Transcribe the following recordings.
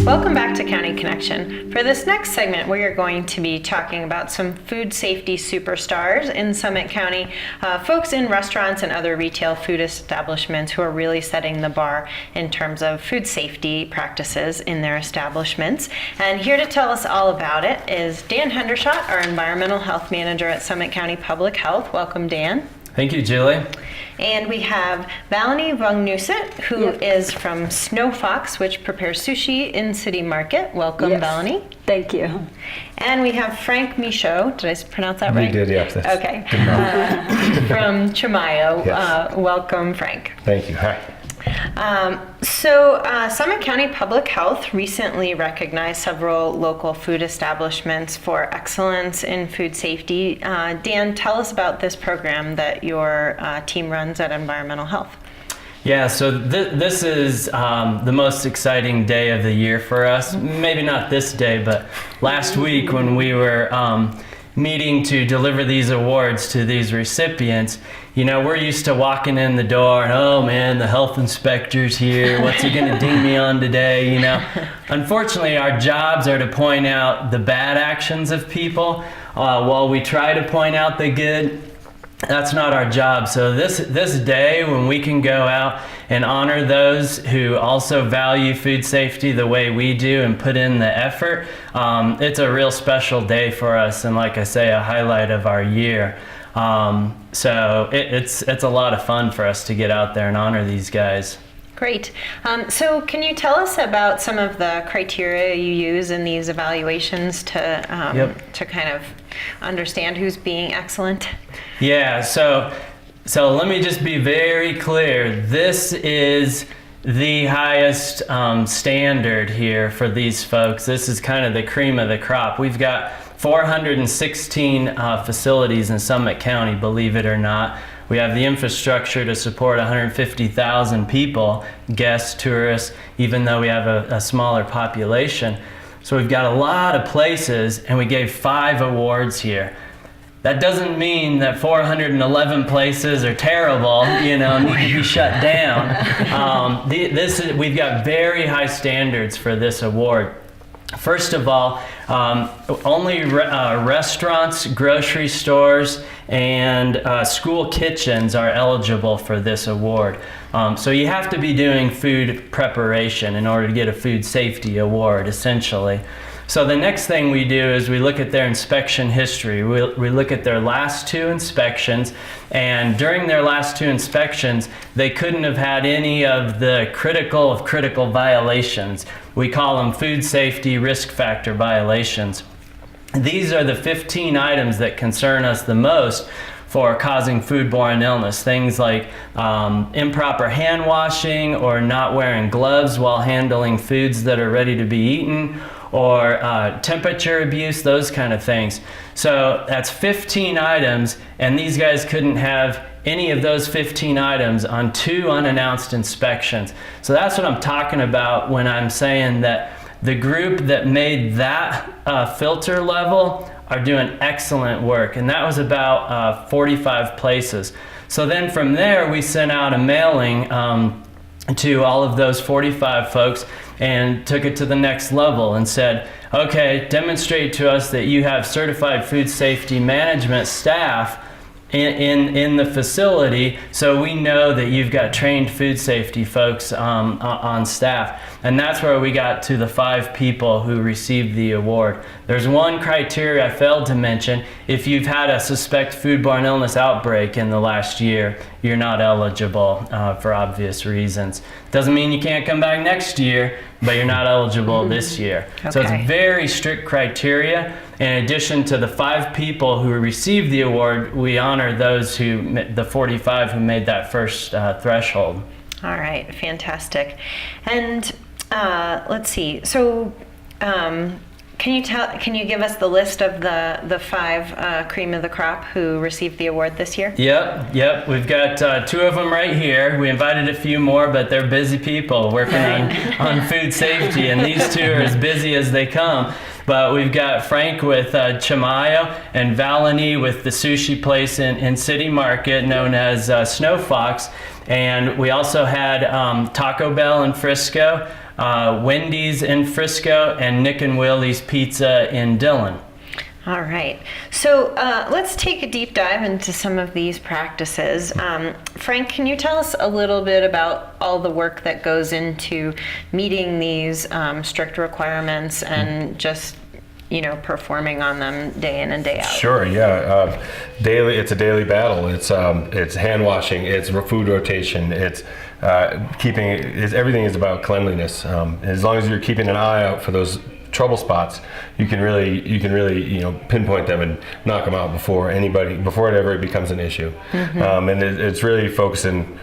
Welcome back to County Connection. For this next segment, we are going to be talking about some food safety superstars in Summit County, folks in restaurants and other retail food establishments who are really setting the bar in terms of food safety practices in their establishments. And here to tell us all about it is Dan Hendershott, our Environmental Health Manager at Summit County Public Health. Welcome, Dan. Thank you, Julie. And we have VALINEE VONGNUSIT, who is from Snow Fox, which prepares sushi in City Market. Welcome, VALINEE. Thank you. And we have Frank Michaud. Did I pronounce that right? You did, yes. Okay. From Chimayo. Yes. Welcome, Frank. Thank you. Hi. Summit County Public Health recently recognized several local food establishments for excellence in food safety. Dan, tell us about this program that your team runs at Environmental Health. Yeah, so this is the most exciting day of the year for us. Maybe not this day, but last week when we were meeting to deliver these awards to these recipients, you know, we're used to walking in the door and, oh man, the health inspector's here. What's he gonna ding me on today, you know? Unfortunately, our jobs are to point out the bad actions of people while we try to point out the good. That's not our job. So this day when we can go out and honor those who also value food safety the way we do and put in the effort, it's a real special day for us, and like I say, a highlight of our year. So it's a lot of fun for us to get out there and honor these guys. Great. So can you tell us about some of the criteria you use in these evaluations to kind of understand who's being excellent? Yeah, so let me just be very clear. This is the highest standard here for these folks. This is kind of the cream of the crop. We've got 416 facilities in Summit County, believe it or not. We have the infrastructure to support 150,000 people, guests, tourists, even though we have a smaller population. So we've got a lot of places, and we gave 5 awards here. That doesn't mean that 411 places are terrible, you know, need to be shut down. We've got very high standards for this award. First of all, only restaurants, grocery stores, and school kitchens are eligible for this award. So you have to be doing food preparation in order to get a food safety award, essentially. So the next thing we do is we look at their inspection history. We look at their last 2 inspections, and during their last 2 inspections, they couldn't have had any of the critical violations. We call them food safety risk factor violations. These are the 15 items that concern us the most for causing foodborne illness. Things like improper hand washing or not wearing gloves while handling foods that are ready to be eaten, or temperature abuse, those kind of things. So that's 15 items, and these guys couldn't have any of those 15 items on 2 unannounced inspections. So that's what I'm talking about when I'm saying that the group that made that filter level are doing excellent work, and that was about 45 places. So then from there, we sent out a mailing to all of those 45 folks and took it to the next level and said, okay, demonstrate to us that you have certified food safety management staff in the facility, so we know that you've got trained food safety folks on staff. And that's where we got to the 5 people who received the award. There's one criteria I failed to mention. If you've had a suspect foodborne illness outbreak in the last year, you're not eligible for obvious reasons. Doesn't mean you can't come back next year, but you're not eligible this year. Okay. So it's very strict criteria. In addition to the 5 people who received the award, we honor those the 45 who made that first threshold. All right, fantastic. And let's see. So, can you give us the list of the 5 cream of the crop who received the award this year? Yep. We've got 2 of them right here. We invited a few more, but they're busy people working on food safety, and these 2 are as busy as they come. But we've got Frank with Chimayo and VALINEE with the sushi place in City Market known as Snow Fox. And we also had Taco Bell in Frisco, Wendy's in Frisco, and Nick and Willie's Pizza in Dillon. All right. So let's take a deep dive into some of these practices. Frank, can you tell us a little bit about all the work that goes into meeting these strict requirements and just performing on them day in and day out? Sure, yeah. Daily, it's a daily battle. It's hand washing, it's food rotation, it's everything is about cleanliness. As long as you're keeping an eye out for those trouble spots, you can really pinpoint them and knock them out before it ever becomes an issue. Mm-hmm. And it's really focusing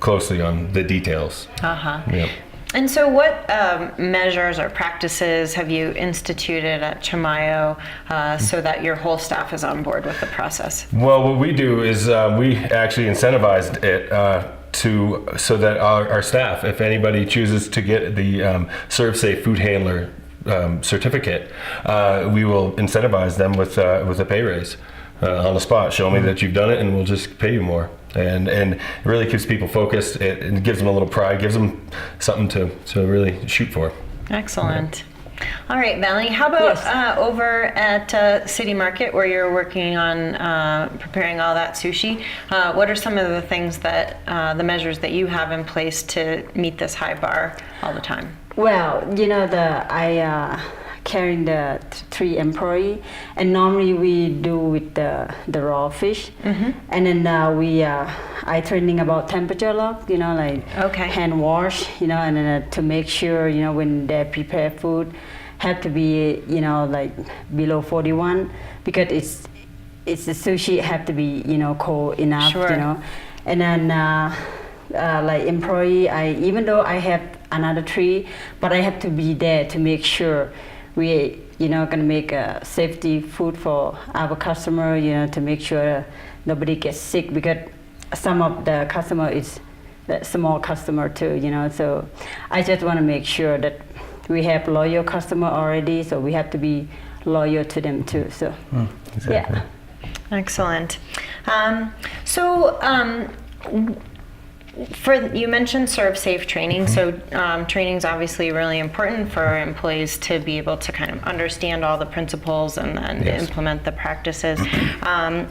closely on the details. Yep. And so what measures or practices have you instituted at Chimayo so that your whole staff is on board with the process? Well, what we do is we actually incentivized it so that our staff, if anybody chooses to get the Serve Safe Food Handler certificate, we will incentivize them with a pay raise on the spot. Show me that you've done it and we'll just pay you more. And it really keeps people focused. It gives them a little pride, gives them something to really shoot for. Excellent. All right, VALINEE, how about over at City Market where you're working on preparing all that sushi? What are some of the things that, the measures that you have in place to meet this high bar all the time? Well, I carrying the 3 employee, and normally we do with the raw fish, mm-hmm. and then I training about temperature lock, hand wash, and then to make sure when they prepare food have to be below 41 because it's the sushi have to be cold enough. Sure. And then like employee, even though I have another 3, but I have to be there to make sure we gonna make a safety food for our customer, to make sure nobody gets sick, because some of the customer is a small customer too, so I just want to make sure that we have loyal customer already, so we have to be loyal to them too. So exactly. Yeah. Excellent. You mentioned Serve Safe training, so training is obviously really important for our employees to be able to kind of understand all the principles and then implement the practices.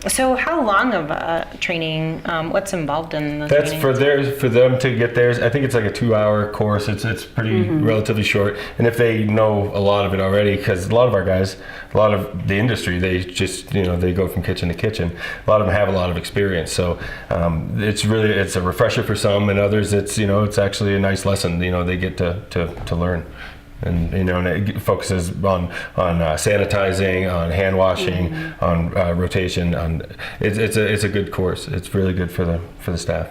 So how long of a training, what's involved in the That's training? for them to get theirs. I think it's like a 2-hour course. It's pretty relatively short, and if they know a lot of it already, because a lot of our guys, a lot of the industry, they just they go from kitchen to kitchen. A lot of them have a lot of experience, so it's a refresher for some, and others it's actually a nice lesson they get to learn. And and it focuses on sanitizing, on hand washing, on rotation. It's a good course. It's really good for the staff.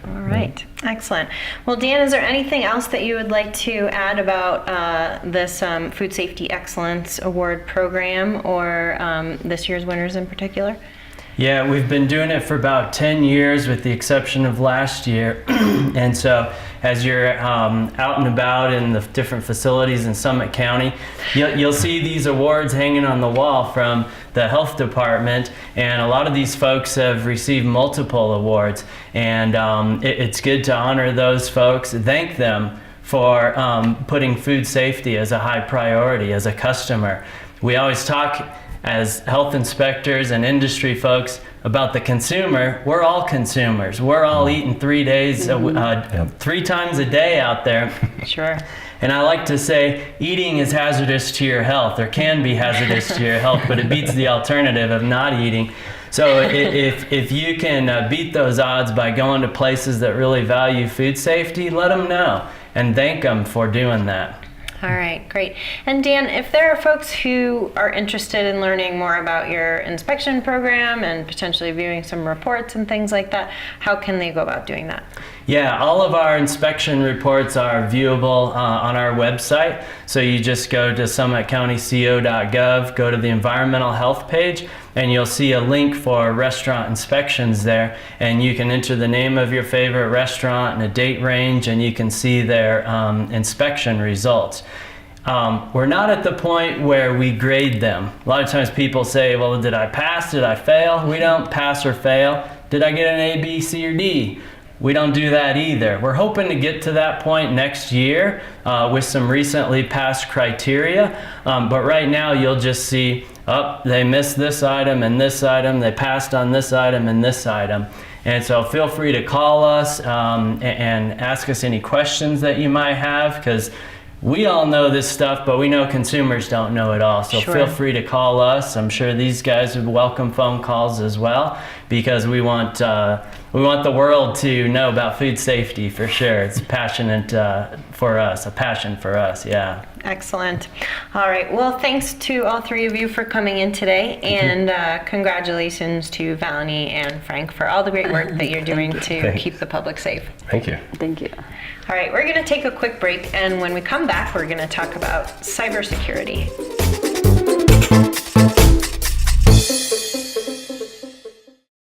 All right, excellent. Well, Dan, is there anything else that you would like to add about this Food Safety Excellence Award program, or this year's winners in particular? Yeah, we've been doing it for about 10 years with the exception of last year. And so as you're out and about in the different facilities in Summit County, you'll see these awards hanging on the wall from the health department, and a lot of these folks have received multiple awards, and it's good to honor those folks, thank them for putting food safety as a high priority as a customer. We always talk as health inspectors and industry folks about the consumer. We're all consumers. We're all eating 3 times a day out there. Sure. And I like to say eating is hazardous to your health, or can be hazardous to your health, but it beats the alternative of not eating. So if you can beat those odds by going to places that really value food safety, let them know and thank them for doing that. All right, great. And Dan, if there are folks who are interested in learning more about your inspection program and potentially viewing some reports and things like that, how can they go about doing that? Yeah, all of our inspection reports are viewable on our website. So you just go to SummitCountyCO.GOV, go to the environmental health page, and you'll see a link for restaurant inspections there. And you can enter the name of your favorite restaurant and a date range, and you can see their inspection results. we're not at the point where we grade them. A lot of times people say, well, did I pass? Did I fail? We don't pass or fail. Did I get an A, B, C, or D? We don't do that either. We're hoping to get to that point next year with some recently passed criteria. But right now you'll just see, oh, they missed this item and this item. They passed on this item and this item. And so feel free to call us and ask us any questions that you might have, because we all know this stuff, but we know consumers don't know it all. So Sure. feel free to call us. I'm sure these guys would welcome phone calls as well, because we want the world to know about food safety for sure. It's passionate for us, a passion for us, yeah. Excellent. All right. Well, thanks to all three of you for coming in today, and congratulations to VALINEE and Frank for all the great work that you're doing to Thanks. keep the public safe. Thank you. Thank you. All right, we're going to take a quick break, and when we come back, we're going to talk about cybersecurity.